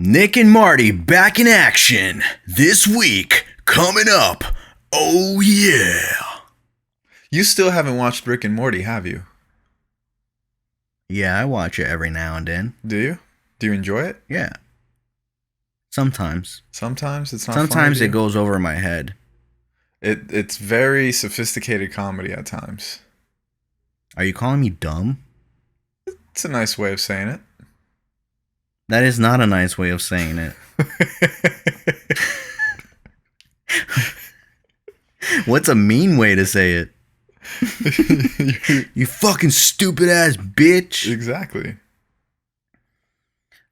Nick and Marty back in action this week. Coming up. Oh, yeah. You still haven't watched Rick and Morty, have you? Yeah, I watch it every now and then. Do you? Do you enjoy it? Yeah. Sometimes. Sometimes it's not. Sometimes it goes over my head. It's very sophisticated comedy at times. Are you calling me dumb? It's a nice way of saying it. That is not a nice way of saying it. What's a mean way to say it? You fucking stupid ass bitch. Exactly.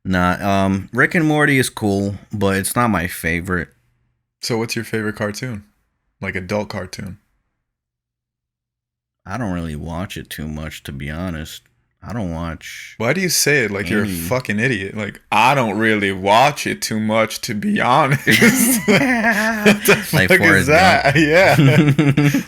Nah, Rick and Morty is cool, but it's not my favorite. So what's your favorite cartoon? Like adult cartoon? I don't really watch it too much, to be honest. I don't watch. Why do you say it like you're a fucking idiot? Like, I don't really watch it too much, to be honest. What the Like fuck is that? Yeah.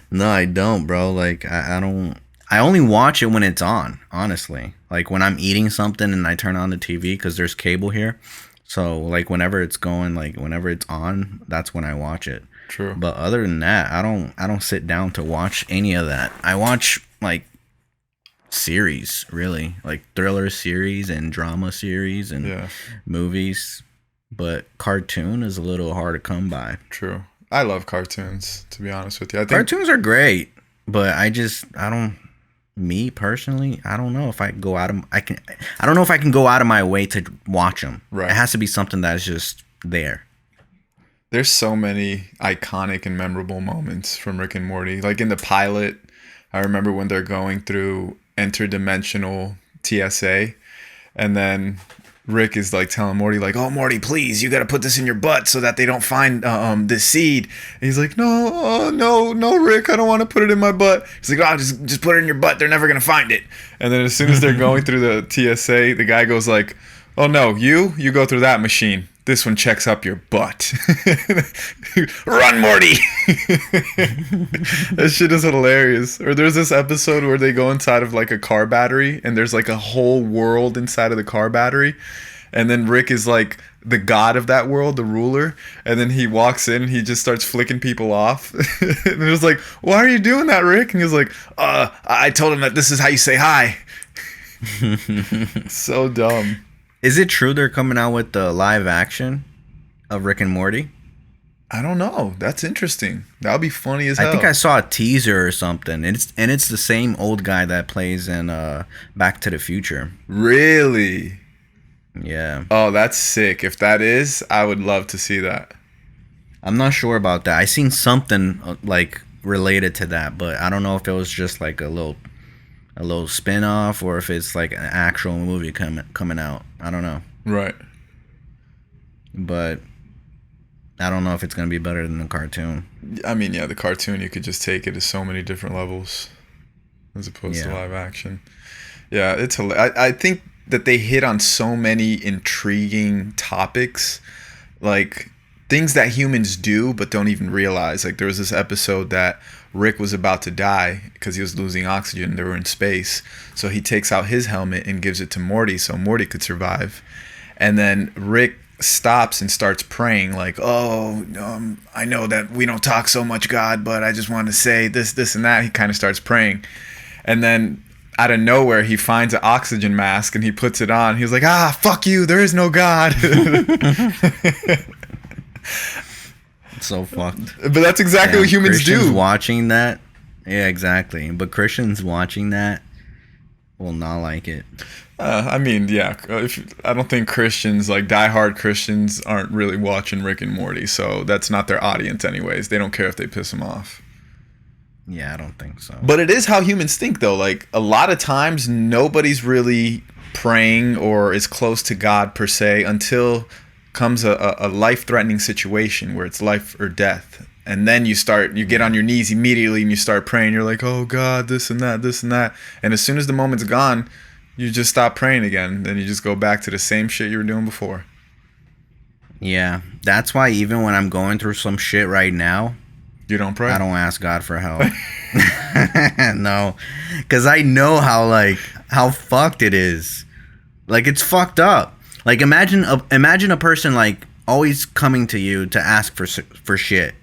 No, I don't, bro. Like, I don't. I only watch it when it's on, honestly. Like, when I'm eating something and I turn on the TV because there's cable here. So, like, whenever it's going, like, whenever it's on, that's when I watch it. True. But other than that, I don't sit down to watch any of that. I watch, like, series, really. Like, thriller series and drama series and movies. But cartoon is a little hard to come by. True. I love cartoons, to be honest with you. I think cartoons are great, but me personally, I don't know if I go out of I don't know if I can go out of my way to watch them. Right. It has to be something that's just there. There's so many iconic and memorable moments from Rick and Morty. Like in the pilot, I remember when they're going through interdimensional TSA, and then Rick is like telling Morty, like, "Oh, Morty, please, you got to put this in your butt so that they don't find this seed." And he's like, no, Rick, I don't want to put it in my butt. He's like, "Oh, just put it in your butt. They're never gonna find it." And then as soon as they're going through the TSA, the guy goes like, "Oh no, you go through that machine. This one checks up your butt." Run, Morty! That shit is hilarious. Or there's this episode where they go inside of like a car battery and there's like a whole world inside of the car battery. And then Rick is like the god of that world, the ruler. And then he walks in and he just starts flicking people off. And it was like, "Why are you doing that, Rick?" And he was like, I told him that this is how you say hi." So dumb. Is it true they're coming out with the live action of Rick and Morty? I don't know. That's interesting. That would be funny as hell. I think I saw a teaser or something. It's the same old guy that plays in Back to the Future. Really? Yeah. Oh, that's sick. If that is, I would love to see that. I'm not sure about that. I seen something like related to that, but I don't know if it was just like a little spin-off or if it's like an actual movie coming out. I don't know. Right. But I don't know if it's going to be better than the cartoon. I mean, yeah, the cartoon, you could just take it to so many different levels as opposed to live action. Yeah, it's I think that they hit on so many intriguing topics, like things that humans do but don't even realize. Like there was this episode that Rick was about to die because he was losing oxygen. They were in space. So he takes out his helmet and gives it to Morty so Morty could survive. And then Rick stops and starts praying like, "Oh, I know that we don't talk so much, God, but I just want to say this, and that." He kind of starts praying. And then out of nowhere, he finds an oxygen mask and he puts it on. He was like, "Fuck you. There is no God." It's so fucked. But that's exactly what humans Christians do. Watching that, yeah, exactly. But Christians watching that will not like it. I mean, yeah. I don't think Christians, like diehard Christians, aren't really watching Rick and Morty. So that's not their audience, anyways. They don't care if they piss them off. Yeah, I don't think so. But it is how humans think, though. Like a lot of times, nobody's really praying or is close to God per se until comes a life-threatening situation where it's life or death, and then you get on your knees immediately and you start praying. You're like, "Oh God, this and that," and as soon as the moment's gone, you just stop praying again. Then you just go back to the same shit you were doing before. Yeah, that's why even when I'm going through some shit right now, you don't pray. I don't ask God for help. No, because I know how fucked it is. Like, it's fucked up. Like imagine a person like always coming to you to ask for shit.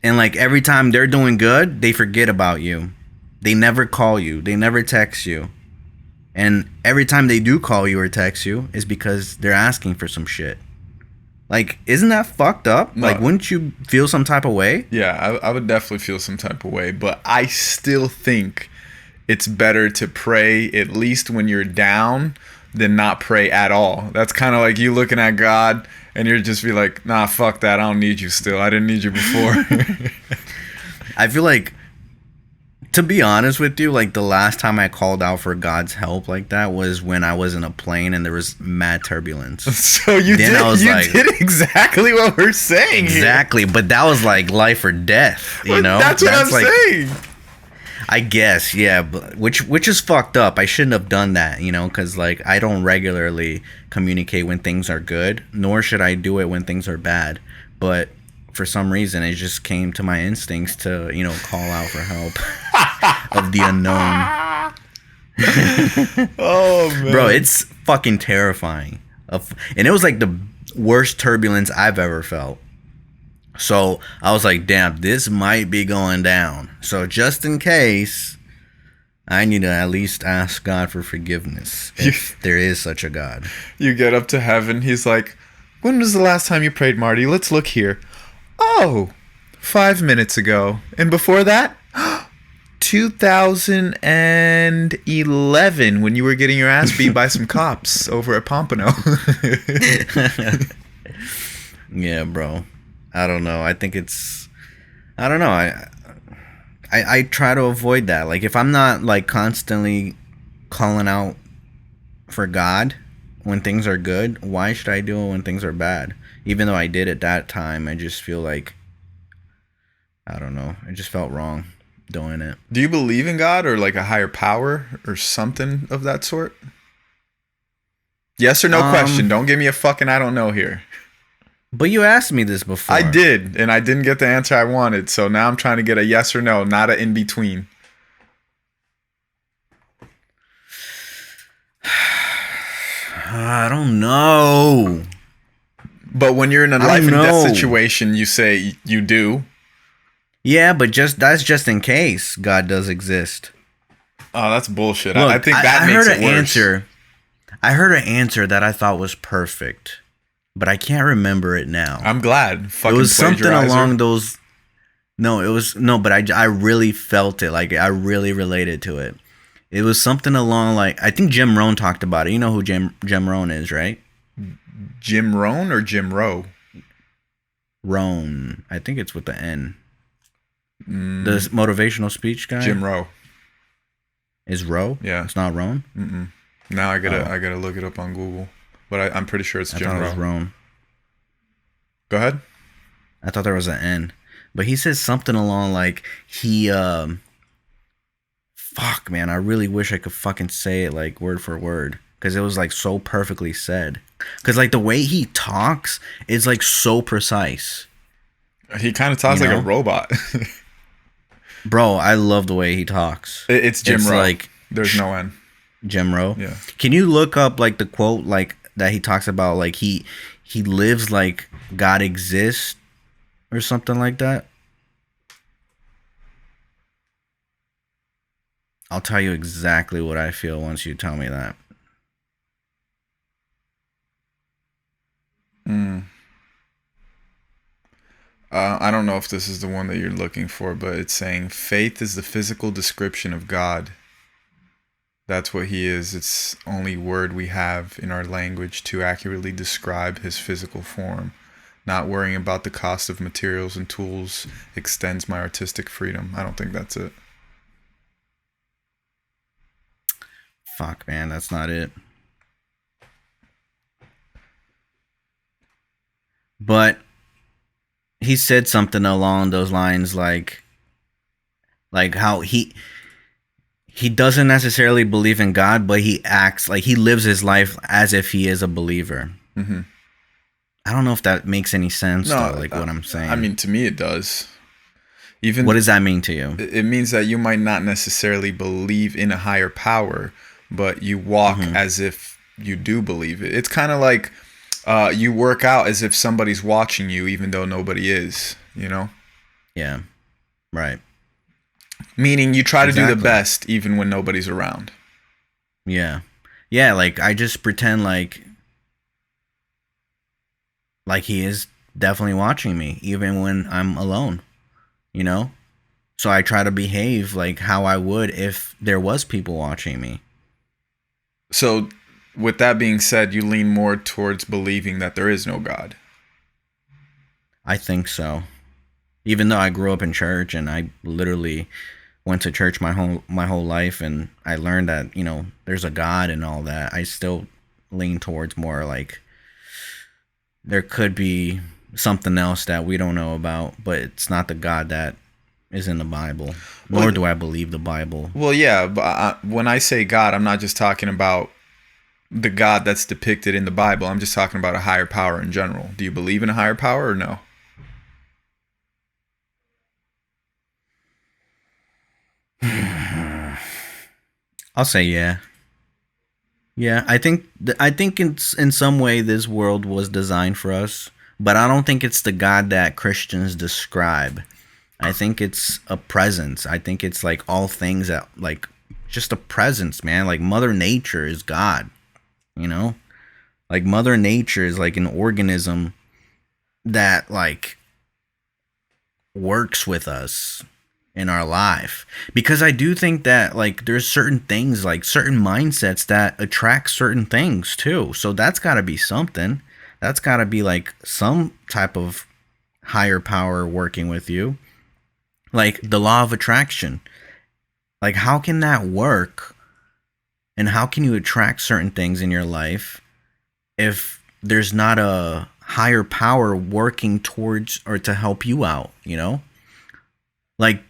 And like every time they're doing good, they forget about you. They never call you. They never text you. And every time they do call you or text you is because they're asking for some shit. Like, isn't that fucked up? No. Like, wouldn't you feel some type of way? Yeah, I would definitely feel some type of way. But I still think it's better to pray at least when you're down than not pray at all. That's kind of like you looking at God and you're just be like, nah, fuck that. I don't need you still. I didn't need you before. I feel like, to be honest with you, like the last time I called out for God's help like that was when I was in a plane and there was mad turbulence. So you did exactly what we're saying. Exactly, here. But that was like life or death, you know? That's what I'm saying. I guess, yeah, but which is fucked up. I shouldn't have done that, you know, because like I don't regularly communicate when things are good, nor should I do it when things are bad. But for some reason, it just came to my instincts to, you know, call out for help of the unknown. Oh man, bro, it's fucking terrifying. And it was like the worst turbulence I've ever felt. So I was like, damn, this might be going down. So just in case, I need to at least ask God for forgiveness if there is such a God. You get up to heaven. He's like, when was the last time you prayed, Marty? Let's look here. Oh, 5 minutes ago. And before that, 2011, when you were getting your ass beat by some cops over at Pompano. Yeah, bro. I don't know. I think I don't know. I try to avoid that. Like, if I'm not, like, constantly calling out for God when things are good, why should I do it when things are bad? Even though I did at that time, I just feel like, I don't know. I just felt wrong doing it. Do you believe in God or like a higher power or something of that sort? Yes or no question. Don't give me a fucking I don't know here. But you asked me this before. I did, and I didn't get the answer I wanted. So now I'm trying to get a yes or no, not an in between. I don't know. But when you're in a life and death situation, you say you do. Yeah, but that's just in case God does exist. Oh, that's bullshit. Look, I think that makes it worse. I heard an answer that I thought was perfect, but I can't remember it now. I'm glad. It was something along those. No, it was no, but I really felt it. Like I really related to it. It was something along like I think Jim Rohn talked about it. You know who Jim Rohn is, right? Jim Rohn or Jim Rowe? Rohn. I think it's with the N. The motivational speech guy. Jim Rowe. Is Rowe? Yeah. It's not Rohn? Mm-mm. Now I gotta look it up on Google. But I'm pretty sure it's Jim Rowe. I thought it was Rohn. Go ahead. I thought there was an N. But he says something along like he fuck man, I really wish I could fucking say it like word for word. Because it was like so perfectly said. Because like the way he talks is like so precise. He kind of talks like a robot. Bro, I love the way he talks. It's Jim Rowe. Like, there's no N. Jim Rowe? Yeah. Can you look up like the quote like that he talks about like he lives like God exists or something like that? I'll tell you exactly what I feel once you tell me that. I don't know if this is the one that you're looking for, but it's saying faith is the physical description of God. That's what he is. It's only word we have in our language to accurately describe his physical form. Not worrying about the cost of materials and tools extends my artistic freedom. I don't think that's it. Fuck, man, that's not it. But he said something along those lines like how he doesn't necessarily believe in God, but he acts like he lives his life as if he is a believer. Mm-hmm. I don't know if that makes any sense, though, like what I'm saying. I mean, to me, it does. What does that mean to you? It means that you might not necessarily believe in a higher power, but you walk as if you do believe it. It's kind of like you work out as if somebody's watching you, even though nobody is, you know? Yeah. Right. Meaning you try to do the best even when nobody's around. Yeah. Yeah, like I just pretend like he is definitely watching me even when I'm alone, you know? So I try to behave like how I would if there was people watching me. So with that being said, you lean more towards believing that there is no God. I think so. Even though I grew up in church and I literally went to church my whole life, and I learned that, you know, there's a God and all that, I still lean towards more like there could be something else that we don't know about, but it's not the God that is in the Bible. Nor do I believe the Bible. Well, yeah, but when I say God, I'm not just talking about the God that's depicted in the Bible. I'm just talking about a higher power in general. Do you believe in a higher power or no? I'll say yeah. Yeah, I think in some way this world was designed for us, but I don't think it's the God that Christians describe. I think it's a presence. I think it's like all things that like just a presence, man. Like Mother Nature is God, you know? Like Mother Nature is like an organism that like works with us in our life, because I do think that like there's certain things, like certain mindsets that attract certain things too. So that's got to be something. That's got to be like some type of higher power working with you. Like the law of attraction. Like how can that work? And how can you attract certain things in your life if there's not a higher power working towards or to help you out, you know? Like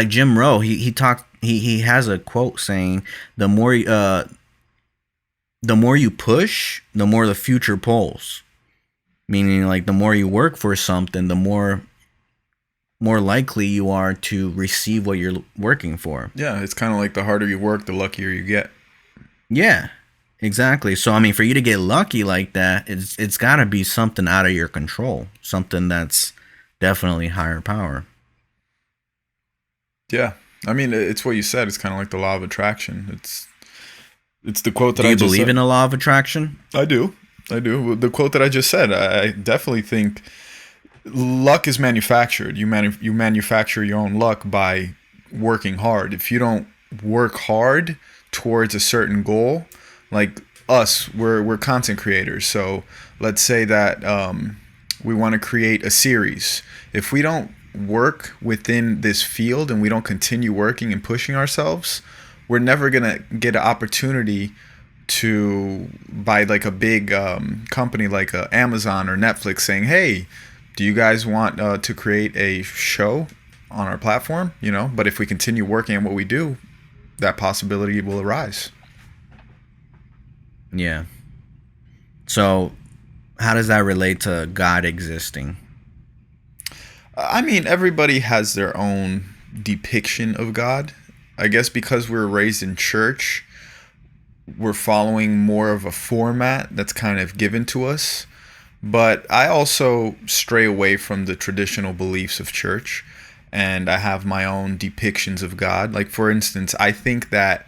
Jim Rohn, he has a quote saying the more you push, the more the future pulls. Meaning like the more you work for something, the more likely you are to receive what you're working for. Yeah, it's kind of like the harder you work, the luckier you get. Yeah. Exactly. So I mean, for you to get lucky like that, it's got to be something out of your control, something that's definitely higher power. Yeah, I mean, it's what you said. It's kind of like the law of attraction. It's the quote that I just said. Do you believe in the law of attraction? I do. The quote that I just said. I definitely think luck is manufactured. You manufacture your own luck by working hard. If you don't work hard towards a certain goal, like us, we're content creators. So let's say that we want to create a series. If we don't work within this field and we don't continue working and pushing ourselves, we're never gonna get an opportunity to buy like a big company like Amazon or Netflix saying, hey, do you guys want to create a show on our platform? You know, but if we continue working on what we do, that possibility will arise. Yeah. So how does that relate to God existing? I mean, everybody has their own depiction of God. I guess because we were raised in church, we're following more of a format that's kind of given to us. But I also stray away from the traditional beliefs of church, and I have my own depictions of God. Like, for instance, I think that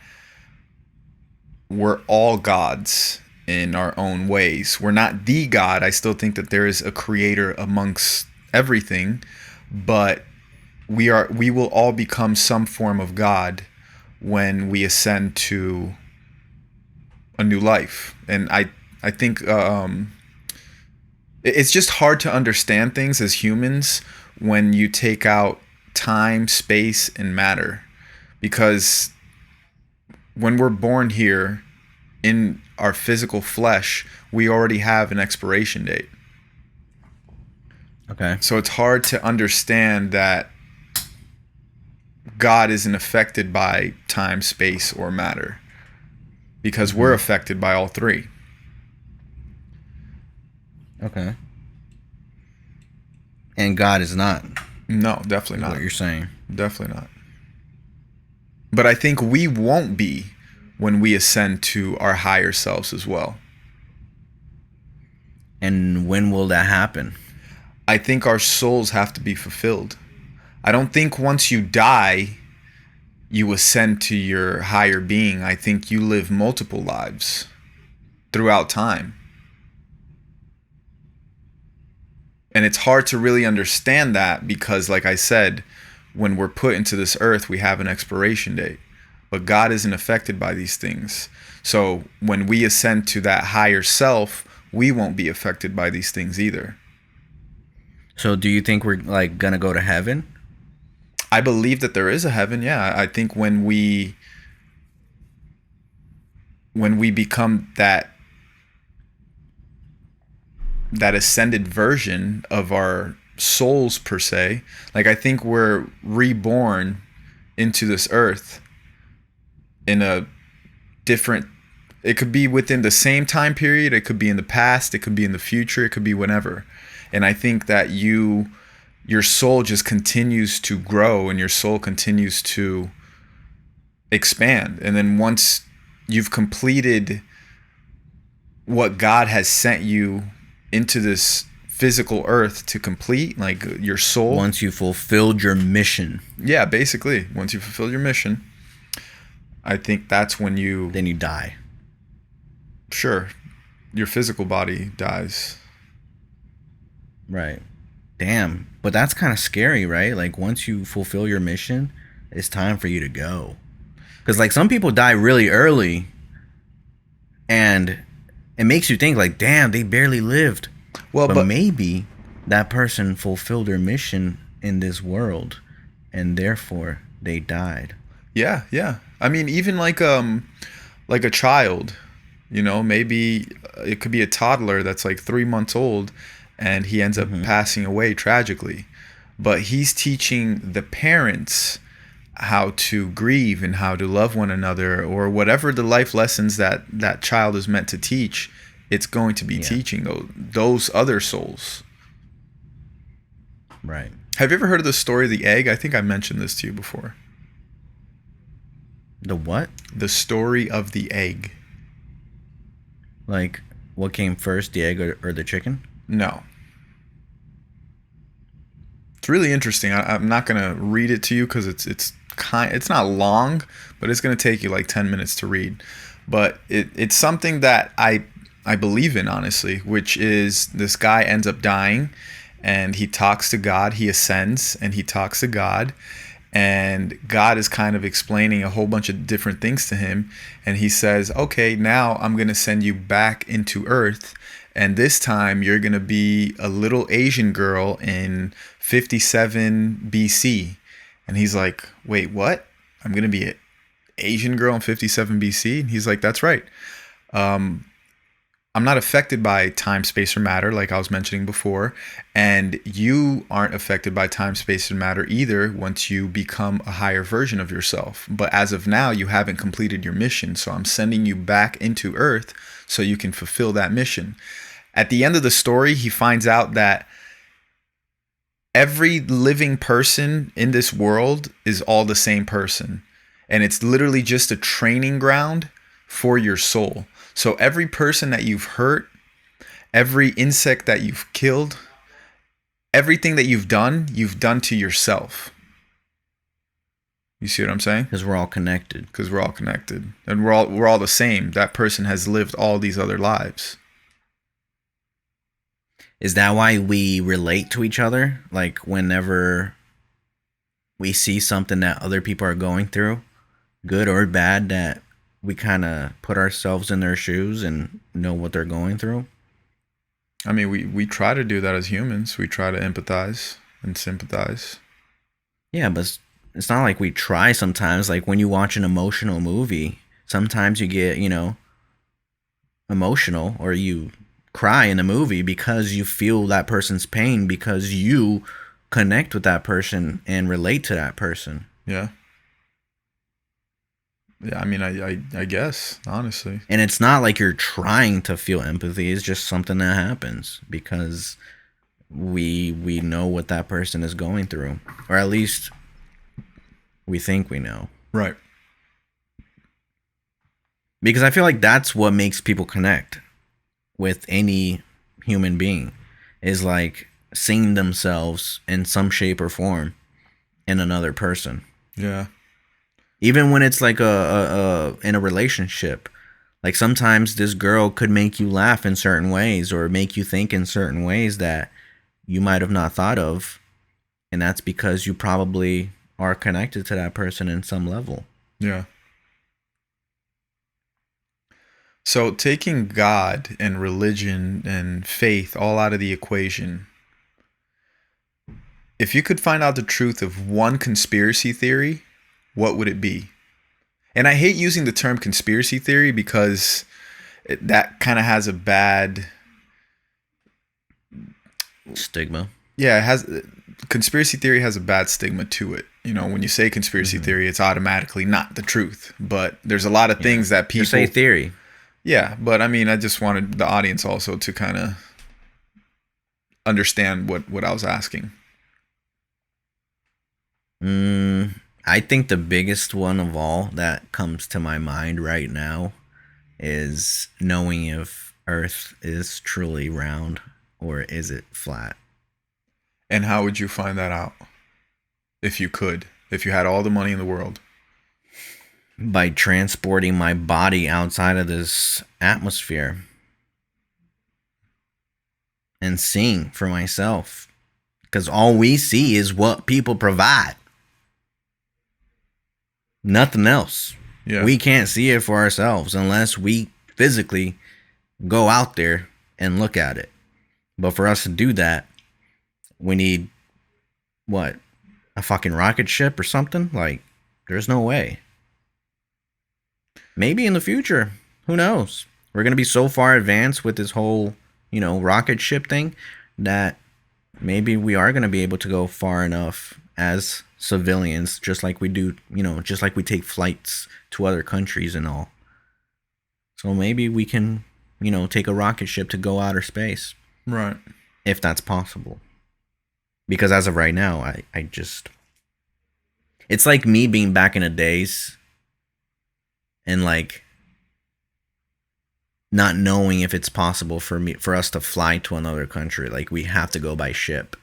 we're all gods in our own ways. We're not the God. I still think that there is a creator amongst everything, but we will all become some form of God when we ascend to a new life. And I think it's just hard to understand things as humans when you take out time, space, and matter, because when we're born here in our physical flesh, we already have an expiration date. Okay. So it's hard to understand that God isn't affected by time, space, or matter, because we're affected by all three. Okay. And God is not. No, definitely not. What you're saying. Definitely not. But I think we won't be when we ascend to our higher selves as well. And when will that happen? I think our souls have to be fulfilled. I don't think once you die, you ascend to your higher being. I think you live multiple lives throughout time. And it's hard to really understand that because, like I said, when we're put into this earth, we have an expiration date. But God isn't affected by these things. So when we ascend to that higher self, we won't be affected by these things either. So do you think we're like gonna go to heaven? I believe that there is a heaven. Yeah, I think when we become that ascended version of our souls per se, like I think we're reborn into this earth in a different, it could be within the same time period, it could be in the past, it could be in the future, it could be whenever. And I think that your soul just continues to grow and your soul continues to expand. And then once you've completed what God has sent you into this physical earth to complete, like your soul. Once you fulfilled your mission. Yeah, basically. Once you fulfill your mission, I think that's when then you die. Sure. Your physical body dies. Right. Damn. But that's kind of scary, right? Like once you fulfill your mission, it's time for you to go. Because like some people die really early and it makes you think like, damn, they barely lived. Well, but maybe that person fulfilled their mission in this world and therefore they died. Yeah, yeah. I mean, even like a child, you know, maybe it could be a toddler that's like 3 months old and he ends up passing away tragically. But he's teaching the parents how to grieve and how to love one another, or whatever the life lessons that child is meant to teach. It's going to be teaching those other souls. Right. Have you ever heard of the story of the egg? I think I mentioned this to you before. The what? The story of the egg. Like, what came first, the egg or the chicken? No. It's really interesting. I'm not going to read it to you because it's not long, but it's going to take you like 10 minutes to read. But it's something that I believe in, honestly, which is this guy ends up dying and he talks to God. He ascends and he talks to God, and God is kind of explaining a whole bunch of different things to him. And he says, okay, now I'm going to send you back into Earth. And this time you're going to be a little Asian girl in 57 BC. And he's like, wait, what? I'm going to be an Asian girl in 57 BC? And he's like, that's right. I'm not affected by time, space, or matter, like I was mentioning before. And you aren't affected by time, space, and matter either once you become a higher version of yourself. But as of now, you haven't completed your mission. So I'm sending you back into Earth so you can fulfill that mission. At the end of the story, he finds out that every living person in this world is all the same person. And it's literally just a training ground for your soul. So every person that you've hurt, every insect that you've killed, everything that you've done to yourself. You see what I'm saying? Because we're all connected. Because we're all connected. And we're all the same. That person has lived all these other lives. Is that why we relate to each other? Like whenever we see something that other people are going through, good or bad, that we kind of put ourselves in their shoes and know what they're going through? I mean, we try to do that as humans. We try to empathize and sympathize. Yeah, but it's not like we try sometimes. Like when you watch an emotional movie, sometimes you get, emotional or you cry in a movie because you feel that person's pain, because you connect with that person and relate to that person. Yeah. Yeah, I mean, I guess, honestly. And it's not like you're trying to feel empathy. It's just something that happens because we know what that person is going through. Or at least we think we know. Right. Because I feel like that's what makes people connect with any human being, is like seeing themselves in some shape or form in another person. Yeah. Even when it's like a in a relationship, like sometimes this girl could make you laugh in certain ways or make you think in certain ways that you might have not thought of, and that's because you probably are connected to that person in some level. Yeah. So taking God and religion and faith all out of the equation, if you could find out the truth of one conspiracy theory, what would it be? And I hate using the term conspiracy theory because that kind of has a bad stigma. Yeah, it has. Conspiracy theory has a bad stigma to it. You know, when you say conspiracy theory, it's automatically not the truth. But there's a lot of things that people say theory. Yeah, but I mean, I just wanted the audience also to kind of understand what I was asking. I think the biggest one of all that comes to my mind right now is knowing if Earth is truly round or is it flat. And how would you find that out? If you could, if you had all the money in the world. By transporting my body outside of this atmosphere and seeing for myself. Because all we see is what people provide. Nothing else. Yeah. We can't see it for ourselves unless we physically go out there and look at it. But for us to do that, we need, what, a fucking rocket ship or something? Like, there's no way. Maybe in the future. Who knows? We're going to be so far advanced with this whole, rocket ship thing that maybe we are going to be able to go far enough as civilians, just like we do, just like we take flights to other countries and all. So maybe we can, take a rocket ship to go outer space. Right. If that's possible. Because as of right now, I just... It's like me being back in the days and like not knowing if it's possible for us to fly to another country. Like we have to go by ship,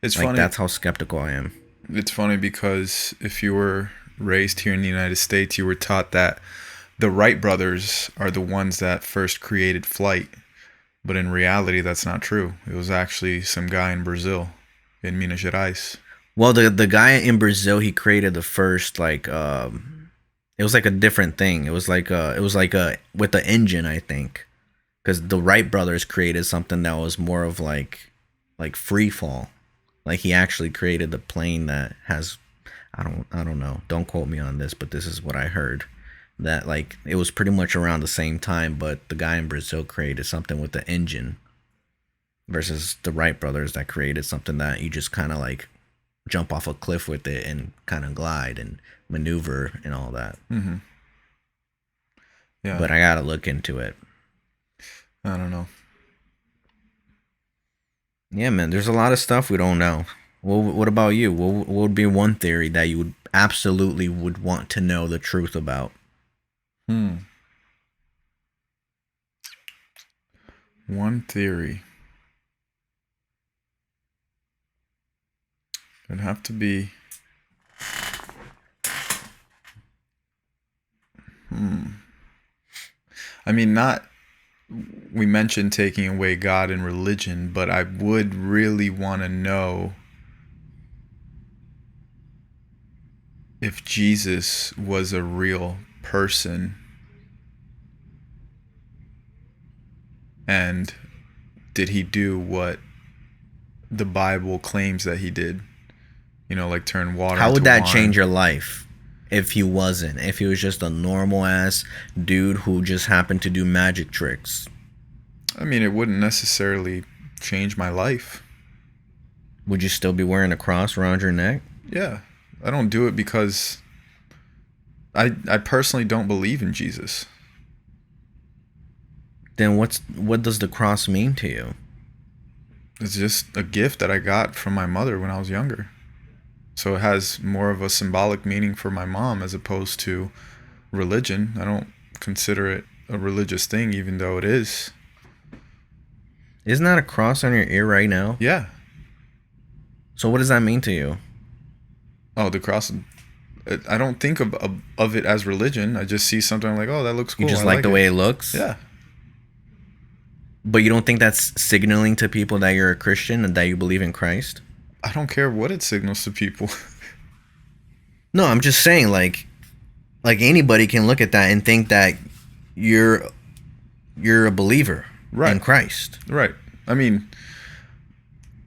It's like funny. That's how skeptical I am. It's funny because if you were raised here in the United States, you were taught that the Wright brothers are the ones that first created flight. But in reality, that's not true. It was actually some guy in Brazil, in Minas Gerais. Well, the guy in Brazil, he created the first it was like a different thing. It was like with the engine, I think, because the Wright brothers created something that was more of like free fall. Like he actually created the plane that has, I don't know. Don't quote me on this, but this is what I heard. That like it was pretty much around the same time, but the guy in Brazil created something with the engine versus the Wright brothers that created something that you just kind of like jump off a cliff with it and kind of glide and maneuver and all that. Mm-hmm. Yeah. But I gotta look into it. I don't know. Yeah, man, there's a lot of stuff we don't know. What about you? What would be one theory that you would absolutely would want to know the truth about? One theory. It'd have to be... I mean, not... We mentioned taking away God and religion, but I would really want to know if Jesus was a real person and did he do what the Bible claims that he did? Like turn water into wine. How would that change your life if he wasn't? If he was just a normal ass dude who just happened to do magic tricks? I mean, it wouldn't necessarily change my life. Would you still be wearing a cross around your neck? Yeah. I don't do it because I personally don't believe in Jesus. Then what does the cross mean to you? It's just a gift that I got from my mother when I was younger. So it has more of a symbolic meaning for my mom as opposed to religion. I don't consider it a religious thing, even though it is. Isn't that a cross on your ear right now? Yeah. So what does that mean to you? Oh, the cross. I don't think of it as religion. I just see something like, oh, that looks cool. You just like the way it looks? Yeah. But you don't think that's signaling to people that you're a Christian and that you believe in Christ? I don't care what it signals to people. No, I'm just saying, like anybody can look at that and think that you're a believer in Christ. Right. I mean,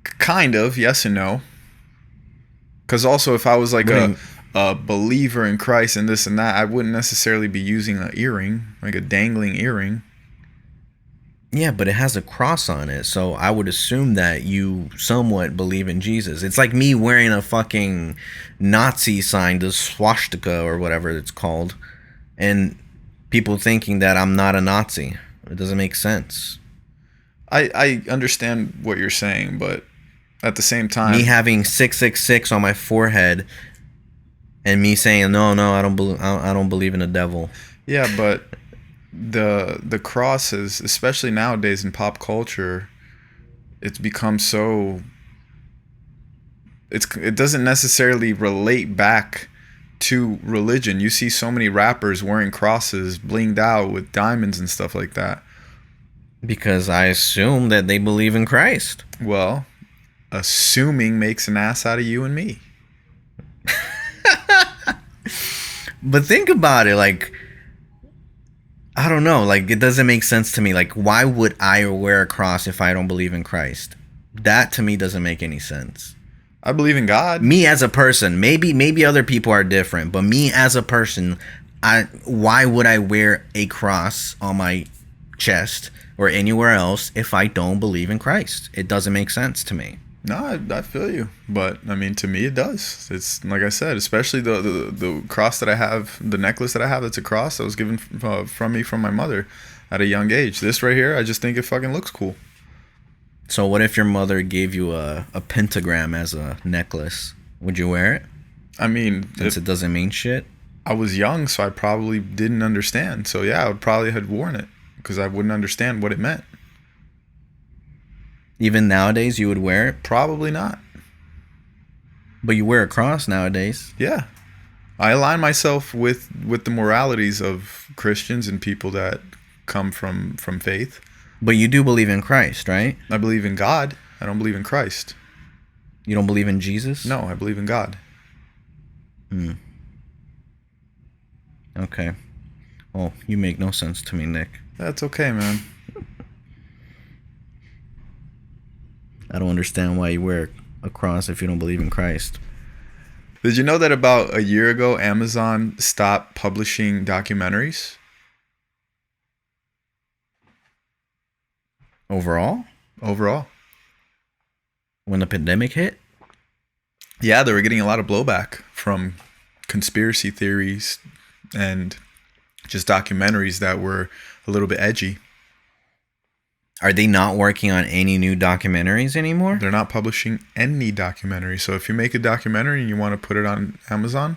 kind of, yes and no. Because also, if I was like a believer in Christ and this and that, I wouldn't necessarily be using an earring, like a dangling earring. Yeah, but it has a cross on it, so I would assume that you somewhat believe in Jesus. It's like me wearing a fucking Nazi sign, the swastika or whatever it's called, and people thinking that I'm not a Nazi. It doesn't make sense. I understand what you're saying, but at the same time, me having 666 on my forehead and me saying no, I don't believe in the devil. Yeah, but the cross is, especially nowadays in pop culture, it's become so it doesn't necessarily relate back to religion. You see so many rappers wearing crosses blinged out with diamonds and stuff like that. Because I assume that they believe in Christ. Well, assuming makes an ass out of you and me. But think about it, like, I don't know, like, it doesn't make sense to me. Like, why would I wear a cross if I don't believe in Christ? That to me doesn't make any sense. I believe in God. Me as a person, maybe other people are different, but me as a person, why would I wear a cross on my chest or anywhere else if I don't believe in Christ? It doesn't make sense to me. No, I feel you, but I mean, to me, it does. It's like I said, especially the cross that I have, the necklace that I have. That's a cross that was given from my mother at a young age. This right here, I just think it fucking looks cool. So what if your mother gave you a pentagram as a necklace? Would you wear it? I mean, since it doesn't mean shit. I was young, so I probably didn't understand. So yeah, I would probably have worn it because I wouldn't understand what it meant. Even nowadays, you would wear it? Probably not. But you wear a cross nowadays. Yeah. I align myself with the moralities of Christians and people that come from faith. But you do believe in Christ, right? I believe in God. I don't believe in Christ. You don't believe in Jesus? No, I believe in God. Okay. Well, you make no sense to me, Nick. That's okay, man. I don't understand why you wear a cross if you don't believe in Christ. Did you know that about a year ago, Amazon stopped publishing documentaries? Overall? When the pandemic hit? Yeah, they were getting a lot of blowback from conspiracy theories and just documentaries that were a little bit edgy. Are they not working on any new documentaries anymore? They're not publishing any documentary. So if you make a documentary and you want to put it on Amazon,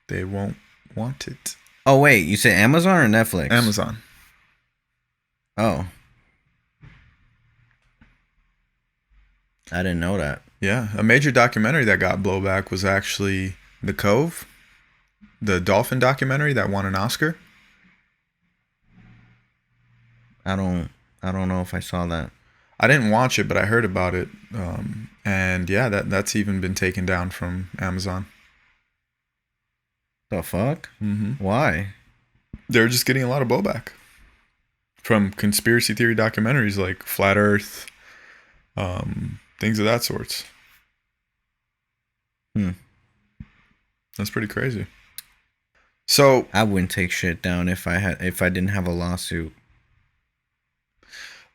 they won't want it. Oh, wait. You say Amazon or Netflix? Amazon. Oh. I didn't know that. Yeah. A major documentary that got blowback was actually The Cove, the dolphin documentary that won an Oscar. I don't know if I saw that. I didn't watch it, but I heard about it. And yeah, that's even been taken down from Amazon. The fuck? Mm-hmm. Why? They're just getting a lot of blowback from conspiracy theory documentaries like Flat Earth, things of that sorts. That's pretty crazy. So I wouldn't take shit down if I didn't have a lawsuit.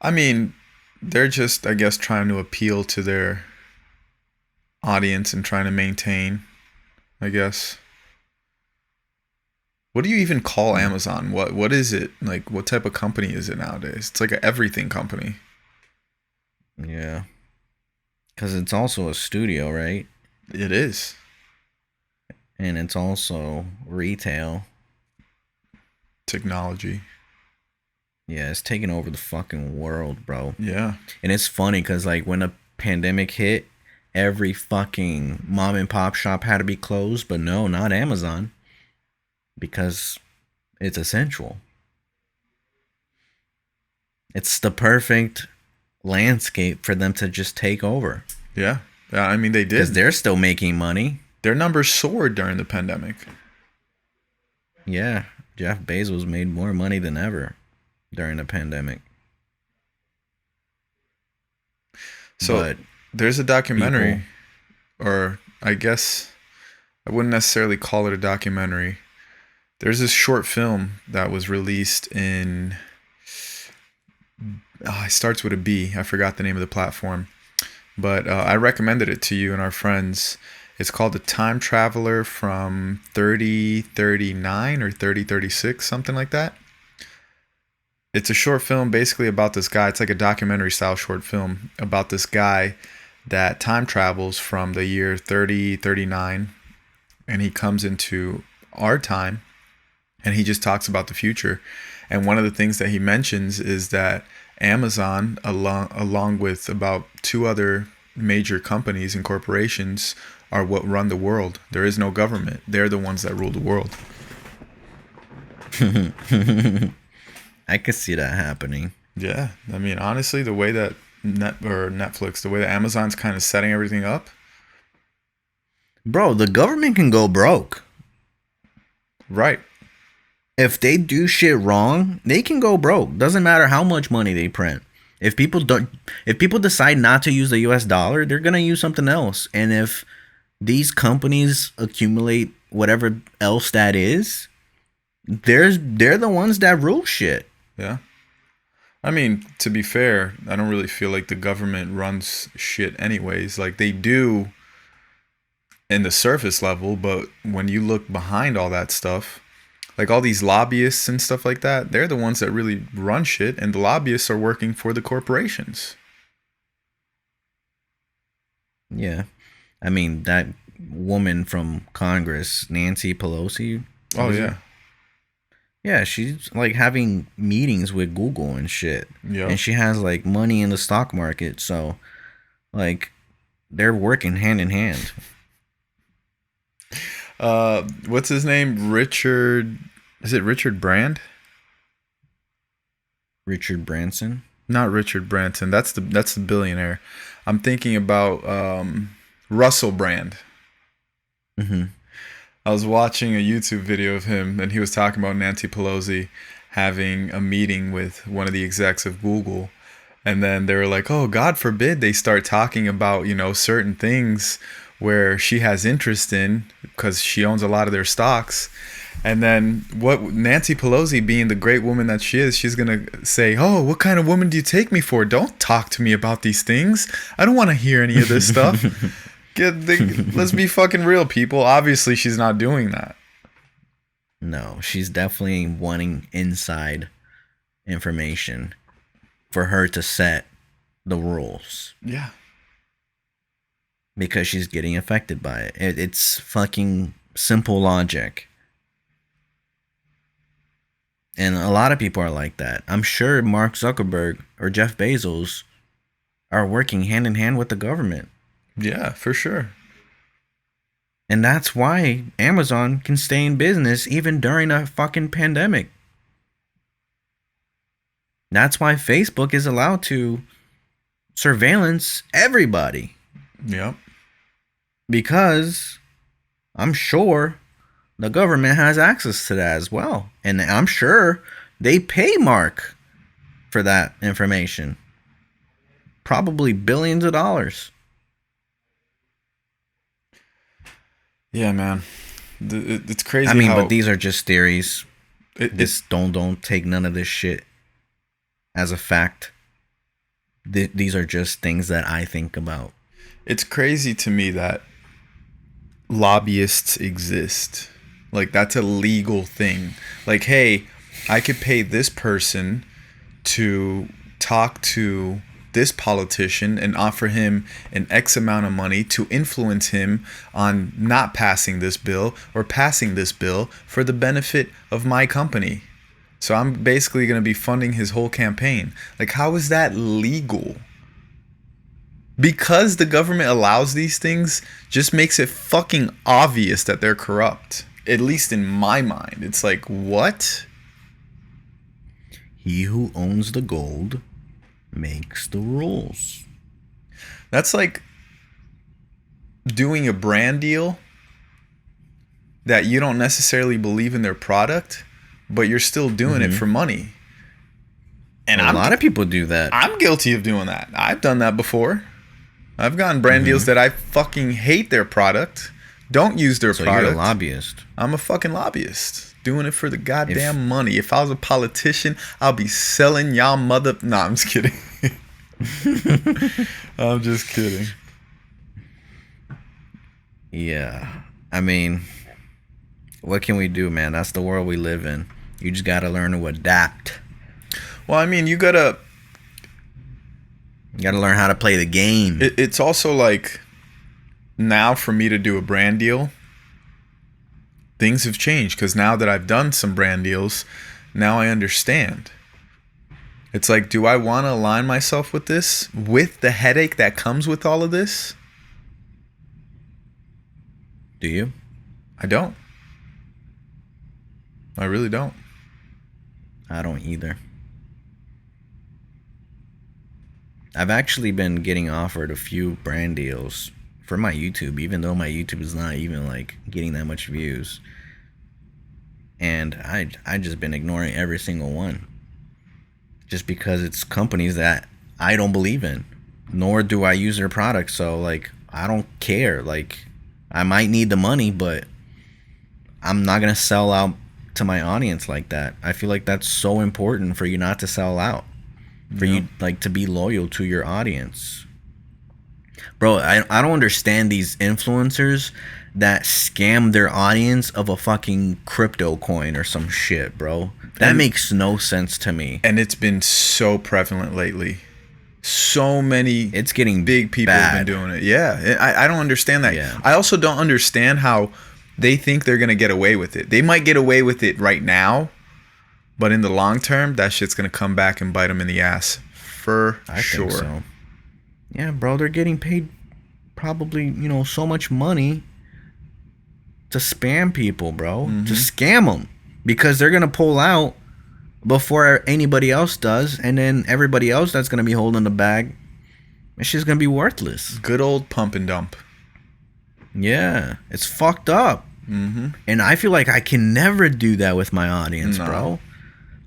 I mean, they're just, I guess, trying to appeal to their audience and trying to maintain, I guess. What do you even call Amazon? What is it? Like, what type of company is it nowadays? It's like an everything company. Yeah. Because it's also a studio, right? It is. and it's also retail. Technology. Yeah, it's taking over the fucking world, bro. Yeah. And it's funny because, like, when the pandemic hit, every fucking mom and pop shop had to be closed, but no, not Amazon. Because it's essential. It's the perfect landscape for them to just take over. Yeah. I mean, they did. Because they're still making money. Their numbers soared during the pandemic. Yeah. Jeff Bezos made more money than ever during the pandemic. So but there's a documentary, or I guess I wouldn't necessarily call it a documentary. There's this short film that was released in... it starts with a B. I forgot the name of the platform. But I recommended it to you and our friends. It's called The Time Traveler from 3039 or 3036, something like that. It's a short film basically about this guy. It's like a documentary style short film about this guy that time travels from the year 3039, and he comes into our time, and he just talks about the future. And one of the things that he mentions is that Amazon, along with about 2 other major companies and corporations, are what run the world. There is no government. They're the ones that rule the world. I could see that happening. Yeah. I mean, honestly, the way that Netflix, the way that Amazon's kind of setting everything up. Bro, the government can go broke. Right. If they do shit wrong, they can go broke. Doesn't matter how much money they print. If people decide not to use the US dollar, they're going to use something else. And if these companies accumulate whatever else that is, they're the ones that rule shit. Yeah. I mean, to be fair, I don't really feel like the government runs shit anyways. Like, they do in the surface level, but when you look behind all that stuff, like all these lobbyists and stuff like that, they're the ones that really run shit, and the lobbyists are working for the corporations. Yeah. I mean, that woman from Congress, Nancy Pelosi. Oh, yeah. Yeah, she's like having meetings with Google and shit. Yeah. And she has like money in the stock market. So, like, they're working hand in hand. What's his name? Richard... Is it Richard Brand? Richard Branson? Not Richard Branson. That's the billionaire. I'm thinking about Russell Brand. Mm-hmm. I was watching a YouTube video of him, and he was talking about Nancy Pelosi having a meeting with one of the execs of Google. And then they were like, oh, God forbid they start talking about, certain things where she has interest in because she owns a lot of their stocks. And then what Nancy Pelosi, being the great woman that she is, she's going to say, oh, what kind of woman do you take me for? Don't talk to me about these things. I don't want to hear any of this stuff. Let's be fucking real, people. Obviously, she's not doing that. No, she's definitely wanting inside information for her to set the rules. Yeah. Because she's getting affected by it. It's fucking simple logic. And a lot of people are like that. I'm sure Mark Zuckerberg or Jeff Bezos are working hand in hand with the government. Yeah, for sure. And that's why Amazon can stay in business even during a fucking pandemic. That's why Facebook is allowed to surveillance everybody. Yep. Because I'm sure the government has access to that as well. And I'm sure they pay Mark for that information. Probably billions of dollars. Yeah, man. It's crazy. I mean, but these are just theories. Don't take none of this shit as a fact. These are just things that I think about. It's crazy to me that lobbyists exist. Like, that's a legal thing. Like, hey, I could pay this person to talk to this politician and offer him an X amount of money to influence him on not passing this bill or passing this bill for the benefit of my company. So I'm basically going to be funding his whole campaign. Like, how is that legal? Because the government allows these things just makes it fucking obvious that they're corrupt. At least in my mind. It's like, what? He who owns the gold makes the rules. That's like doing a brand deal that you don't necessarily believe in their product, but you're still doing it for money. And a lot of people do that. I'm guilty of doing that. I've done that before. I've gotten brand deals that I fucking hate their product. Don't use their product. So you're a lobbyist. I'm a fucking lobbyist. Doing it for the goddamn money. If I was a politician, I'll be selling y'all mother... Nah, I'm just kidding. I'm just kidding. Yeah. I mean, what can we do, man? That's the world we live in. You just got to learn to adapt. Well, I mean, you got to learn how to play the game. It's also like... Now for me to do a brand deal, things have changed because now that I've done some brand deals, now I understand. It's like, do I want to align myself with this, with the headache that comes with all of this? Do you? I don't. I really don't. I don't either. I've actually been getting offered a few brand deals for my YouTube, even though my YouTube is not even like getting that much views, and I just been ignoring every single one, just because it's companies that I don't believe in, nor do I use their products. So like, I don't care. Like, I might need the money, but I'm not gonna sell out to my audience like that. I feel like that's so important for you not to sell out, for you like to be loyal to your audience. Bro, I don't understand these influencers that scam their audience of a fucking crypto coin or some shit, bro. That makes no sense to me. And it's been so prevalent lately. So many it's getting big people have been doing it. Yeah, I don't understand that. Yeah. I also don't understand how they think they're going to get away with it. They might get away with it right now, but in the long term, that shit's going to come back and bite them in the ass for sure. I think so. Yeah, bro, they're getting paid probably, so much money to spam people, bro. To scam them. Because they're going to pull out before anybody else does. And then everybody else that's going to be holding the bag, it's just going to be worthless. Good old pump and dump. Yeah, it's fucked up. And I feel like I can never do that with my audience, bro.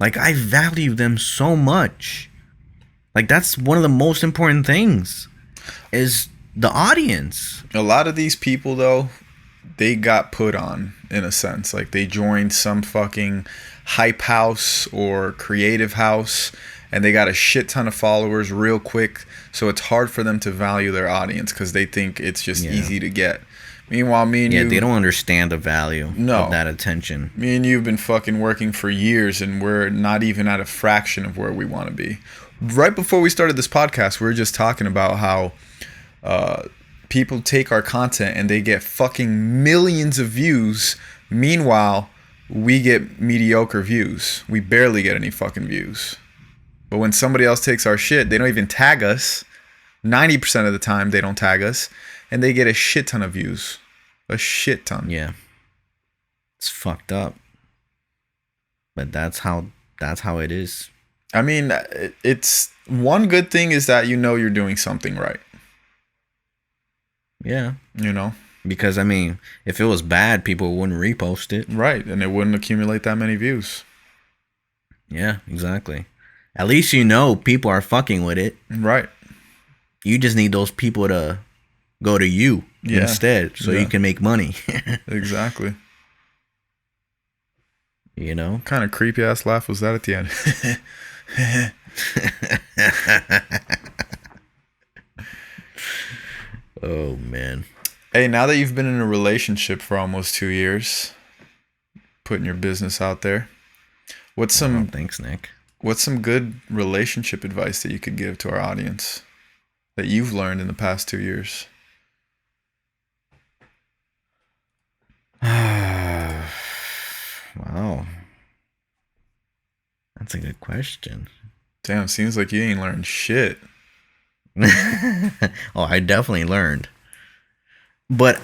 Like, I value them so much. Like, that's one of the most important things is the audience. A lot of these people, though, they got put on, in a sense. Like, they joined some fucking hype house or creative house, and they got a shit ton of followers real quick. So it's hard for them to value their audience because they think it's just easy to get. Meanwhile, me and you... Yeah, they don't understand the value of that attention. Me and you have been fucking working for years, and we're not even at a fraction of where we want to be. Right before we started this podcast, we were just talking about how people take our content and they get fucking millions of views. Meanwhile, we get mediocre views. We barely get any fucking views. But when somebody else takes our shit, they don't even tag us. 90% of the time, they don't tag us. And they get a shit ton of views. A shit ton. Yeah. It's fucked up. But that's how it is. I mean, it's one good thing is that you're doing something right. Yeah. Because, I mean, if it was bad, people wouldn't repost it. Right. And it wouldn't accumulate that many views. Yeah, exactly. At least people are fucking with it. Right. You just need those people to go to you instead so you can make money. Exactly. What kind of creepy ass laugh was that at the end? Oh, man. Hey, now that you've been in a relationship for almost 2 years, putting your business out there, what's some... thanks, Nick. What's some good relationship advice that you could give to our audience that you've learned in the past 2 years? Wow. That's a good question. Damn, seems like you ain't learned shit. Oh, I definitely learned. But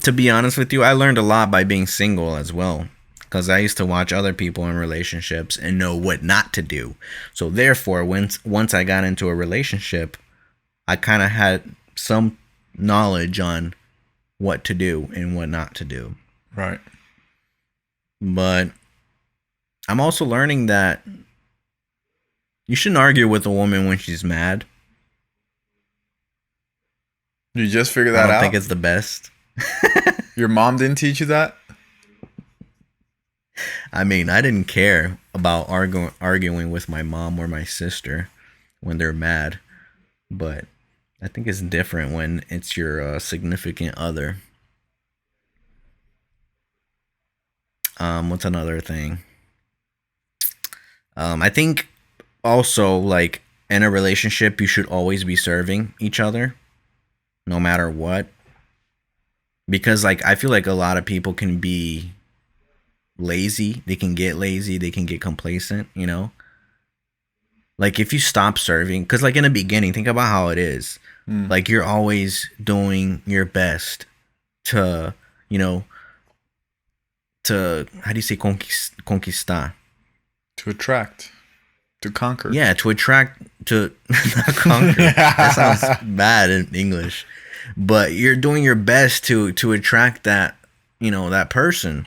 to be honest with you, I learned a lot by being single as well. Because I used to watch other people in relationships and know what not to do. So therefore, once I got into a relationship, I kind of had some knowledge on what to do and what not to do. Right. But I'm also learning that you shouldn't argue with a woman when she's mad. You just figured that out? I don't think it's the best. Your mom didn't teach you that? I mean, I didn't care about arguing with my mom or my sister when they're mad. But I think it's different when it's your significant other. What's another thing? I think also, like, in a relationship, you should always be serving each other, no matter what. Because, like, I feel like a lot of people can be lazy. They can get lazy. They can get complacent, you know? Like, if you stop serving, because, like, in the beginning, think about how it is. Like, you're always doing your best to, you know, to, how do you say conquistar? To attract. To conquer. Yeah, to attract, to not conquer. That sounds bad in English. But you're doing your best to attract that, you know, that person.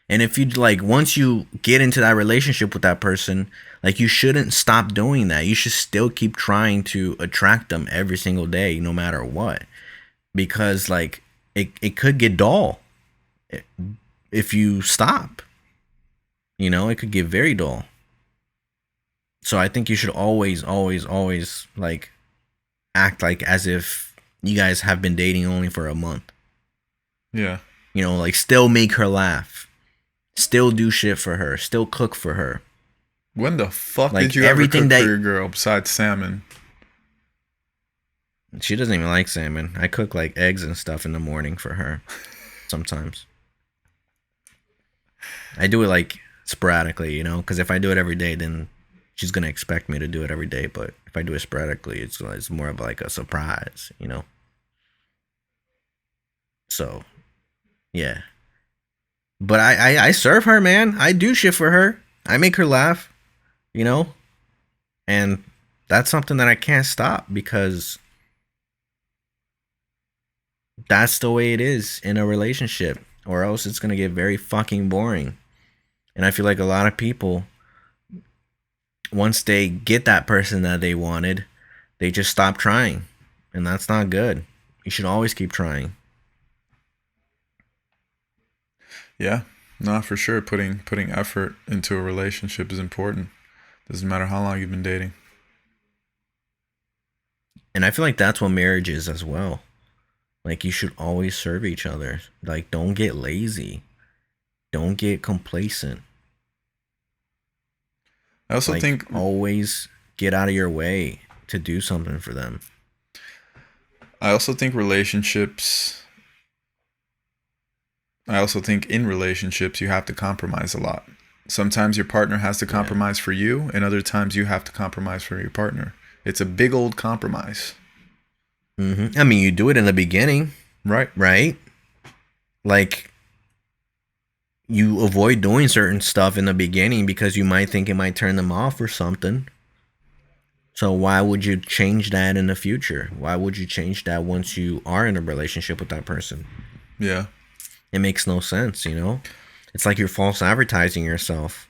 And if you, like, once you get into that relationship with that person, like, you shouldn't stop doing that. You should still keep trying to attract them every single day, no matter what. Because, like, it could get dull if you stop. You know, it could get very dull. So I think you should always, like, act like as if you guys have been dating only for a month. Yeah. You know, like, still make her laugh. Still do shit for her. Still cook for her. When the fuck like, did you ever cook for your girl besides salmon? She doesn't even like salmon. I cook, like, eggs and stuff in the morning for her. Sometimes. I do it, like, sporadically, you know? Because if I do it every day, then she's going to expect me to do it every day. But if I do it sporadically, it's more of, like, a surprise, you know? So, yeah. But I serve her, man. I do shit for her. I make her laugh, you know? And that's something that I can't stop because that's the way it is in a relationship, or else it's going to get very fucking boring. And I feel like a lot of people, once they get that person that they wanted, they just stop trying. And that's not good. You should always keep trying. Yeah, no, for sure. Putting effort into a relationship is important. Doesn't matter how long you've been dating. And I feel like that's what marriage is as well. Like, you should always serve each other. Like, don't get lazy. Don't get complacent. I also think always get out of your way to do something for them. I also think in relationships you have to compromise a lot. Sometimes your partner has to compromise for you, and other times you have to compromise for your partner. It's a big old compromise. Mm-hmm. I mean, you do it in the beginning. Right. Like, you avoid doing certain stuff in the beginning because you might think it might turn them off or something. So why would you change that in the future? Why would you change that once you are in a relationship with that person? Yeah. It makes no sense, you know? It's like you're false advertising yourself.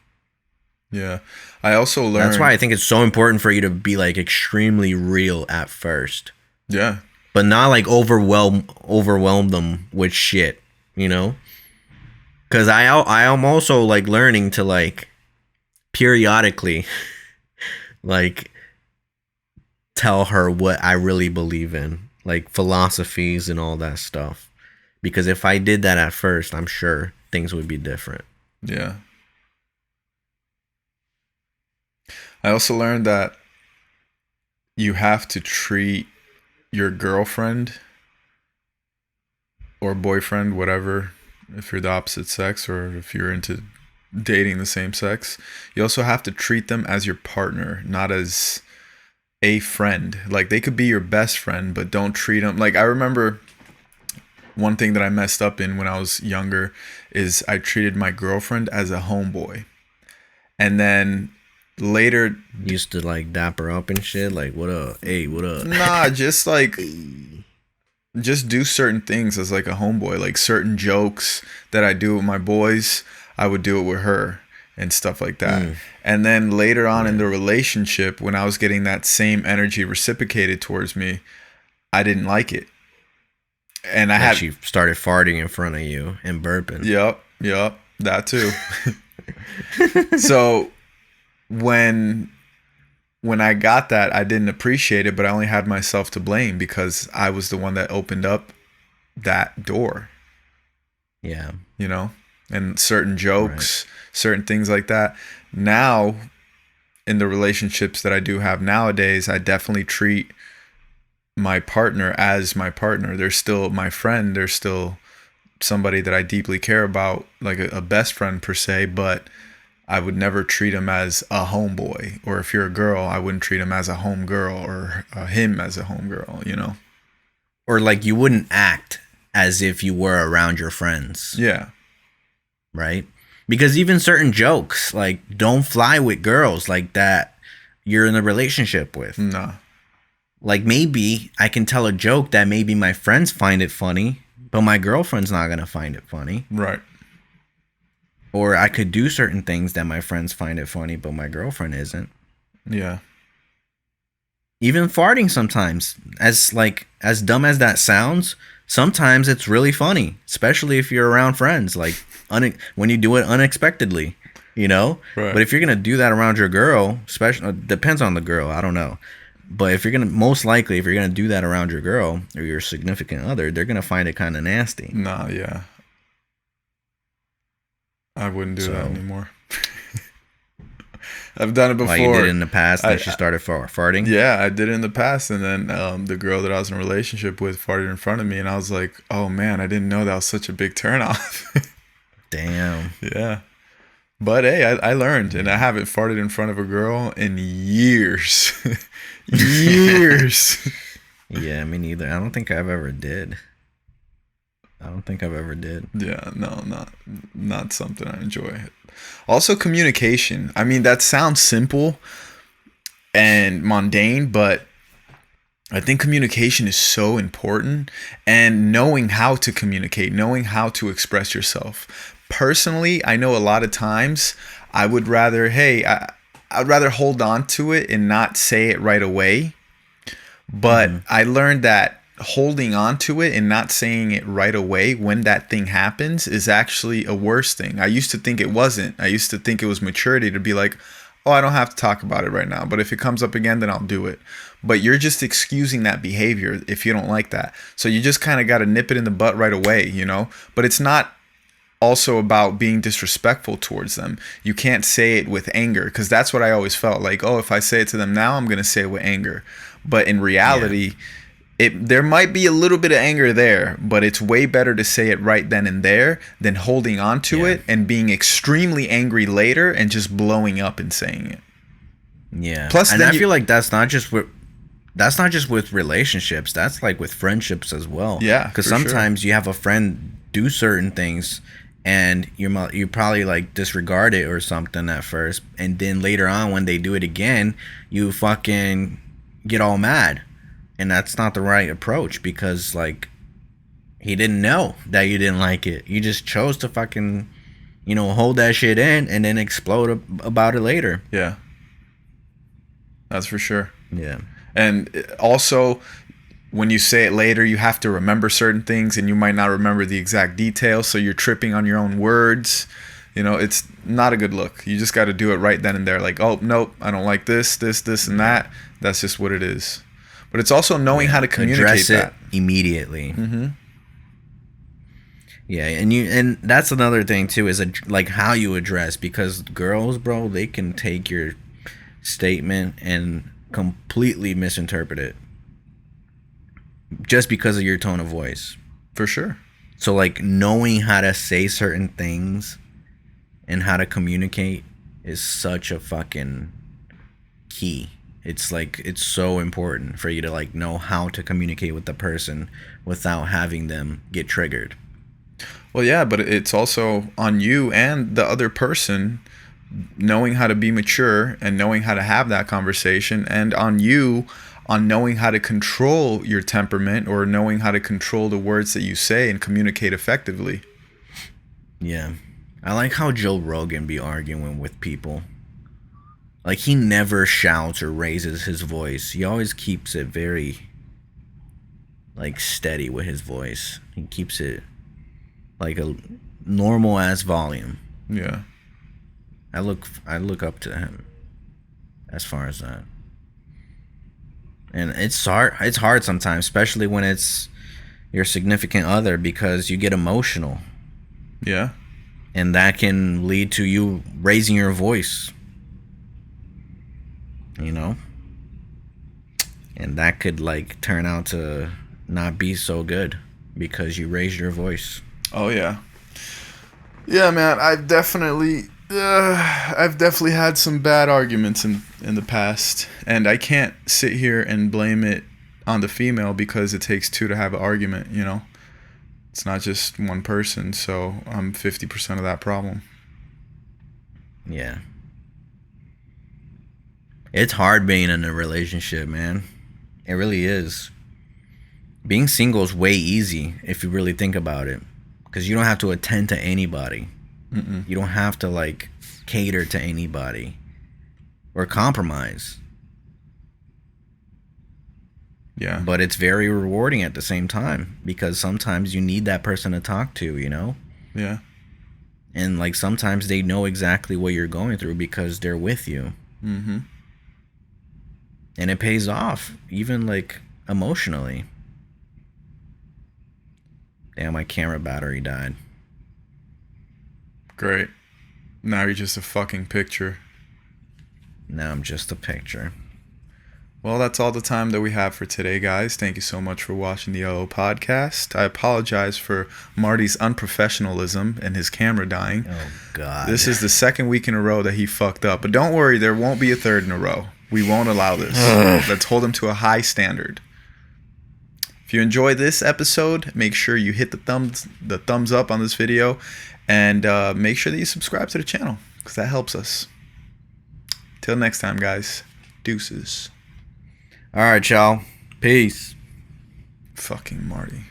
Yeah. I also learned... That's why I think it's so important for you to be, like, extremely real at first. Yeah. But not, like, overwhelm them with shit, you know? Because I am also, like, learning to, like, periodically, like, tell her what I really believe in. Like, philosophies and all that stuff. Because if I did that at first, I'm sure things would be different. Yeah. I also learned that you have to treat your girlfriend or boyfriend, whatever, if you're the opposite sex or if you're into dating the same sex, you also have to treat them as your partner, not as a friend. Like, they could be your best friend, but don't treat them like, I remember one thing that I messed up in when I was younger is I treated my girlfriend as a homeboy. And then later, used to like dap her up and shit, like, what up? Hey, what up? Nah, just like just do certain things as like a homeboy, like certain jokes that I do with my boys, I would do it with her and stuff like that. And then later on in the relationship, when I was getting that same energy reciprocated towards me, I didn't like it. And she started farting in front of you and burping. Yep, that too. So when I got that, I didn't appreciate it, but I only had myself to blame because I was the one that opened up that door. Yeah. You know, and certain jokes, certain things like that. Now, in the relationships that I do have nowadays, I definitely treat my partner as my partner. They're still my friend. They're still somebody that I deeply care about, like a best friend per se, but I would never treat him as a homeboy. Or if you're a girl, I wouldn't treat him as a homegirl or him as a homegirl, you know? Or like you wouldn't act as if you were around your friends. Yeah. Right? Because even certain jokes, like, don't fly with girls like that you're in a relationship with. Nah. Like, maybe I can tell a joke that maybe my friends find it funny, but my girlfriend's not going to find it funny. Right. Or I could do certain things that my friends find it funny, but my girlfriend isn't. Yeah. Even farting sometimes, as dumb as that sounds, sometimes it's really funny, especially if you're around friends, like when you do it unexpectedly, you know? Right. But if you're going to do that around your girl, especially, depends on the girl, I don't know. But if you're going to do that around your girl or your significant other, they're going to find it kind of nasty. Nah, yeah. I wouldn't do that anymore. I've done it before. You did it in the past, and she started farting? Yeah, I did it in the past, and then the girl that I was in a relationship with farted in front of me, and I was like, oh man, I didn't know that was such a big turnoff. Damn. Yeah. But hey, I learned, and I haven't farted in front of a girl in years. Years. Yeah, me neither. I don't think I've ever did. Yeah, no, not something I enjoy. Also, communication. I mean, that sounds simple and mundane, but I think communication is so important, and knowing how to communicate, knowing how to express yourself. Personally, I know a lot of times I would rather, I'd rather hold on to it and not say it right away. But I learned that holding on to it and not saying it right away when that thing happens is actually a worse thing. I used to think it wasn't. I used to think it was maturity to be like, oh, I don't have to talk about it right now, but if it comes up again, then I'll do it. But you're just excusing that behavior if you don't like that. So you just kind of got to nip it in the butt right away, you know? But it's not also about being disrespectful towards them. You can't say it with anger, because that's what I always felt like, oh, if I say it to them now, I'm going to say it with anger. But in reality, there might be a little bit of anger there, but it's way better to say it right then and there than holding on to it and being extremely angry later and just blowing up and saying it. Yeah. Plus, and I feel like that's not just with relationships. That's like with friendships as well. Yeah. Because sometimes you have a friend do certain things, and you probably like disregard it or something at first, and then later on when they do it again, you fucking get all mad. And that's not the right approach, because like he didn't know that you didn't like it. You just chose to fucking, hold that shit in and then explode about it later. Yeah. That's for sure. Yeah. And also, when you say it later, you have to remember certain things, and you might not remember the exact details, so you're tripping on your own words. It's not a good look. You just got to do it right then and there. Like, oh, nope, I don't like this, and that. That's just what it is. But it's also knowing how to communicate address that it immediately. Mm-hmm. Yeah, and that's another thing too, is like how you address, because girls, bro, they can take your statement and completely misinterpret it just because of your tone of voice. For sure. So like knowing how to say certain things and how to communicate is such a fucking key. It's like, it's so important for you to like know how to communicate with the person without having them get triggered. Well, yeah, but it's also on you and the other person knowing how to be mature and knowing how to have that conversation, and on you on knowing how to control your temperament or knowing how to control the words that you say and communicate effectively. Yeah. I like how Joe Rogan be arguing with people. Like, he never shouts or raises his voice. He always keeps it very, like, steady with his voice. He keeps it like a normal ass volume. Yeah. I look up to him as far as that. And it's hard sometimes, especially when it's your significant other, because you get emotional. Yeah. And that can lead to you raising your voice. You know? And that could like turn out to not be so good because you raised your voice. Oh yeah. Yeah, man, I've definitely had some bad arguments in the past, and I can't sit here and blame it on the female because it takes two to have an argument, you know? It's not just one person, so I'm 50% of that problem. Yeah. It's hard being in a relationship, man. It really is. Being single is way easy if you really think about it, because you don't have to attend to anybody. Mm-mm. You don't have to like cater to anybody or compromise. Yeah. But it's very rewarding at the same time, because sometimes you need that person to talk to, you know? Yeah. And like sometimes they know exactly what you're going through because they're with you. Mm-hmm. And it pays off, even like emotionally. Damn, my camera battery died. Great. Now you're just a fucking picture. Now I'm just a picture. Well, that's all the time that we have for today, guys. Thank you so much for watching the UHO podcast. I apologize for Marty's unprofessionalism and his camera dying. Oh, God. This is the second week in a row that he fucked up. But don't worry, there won't be a third in a row. We won't allow this. Let's hold him to a high standard. If you enjoyed this episode, make sure you hit the thumbs up on this video, and make sure that you subscribe to the channel, because that helps us. Till next time, guys. Deuces. All right, y'all. Peace. Fucking Marty.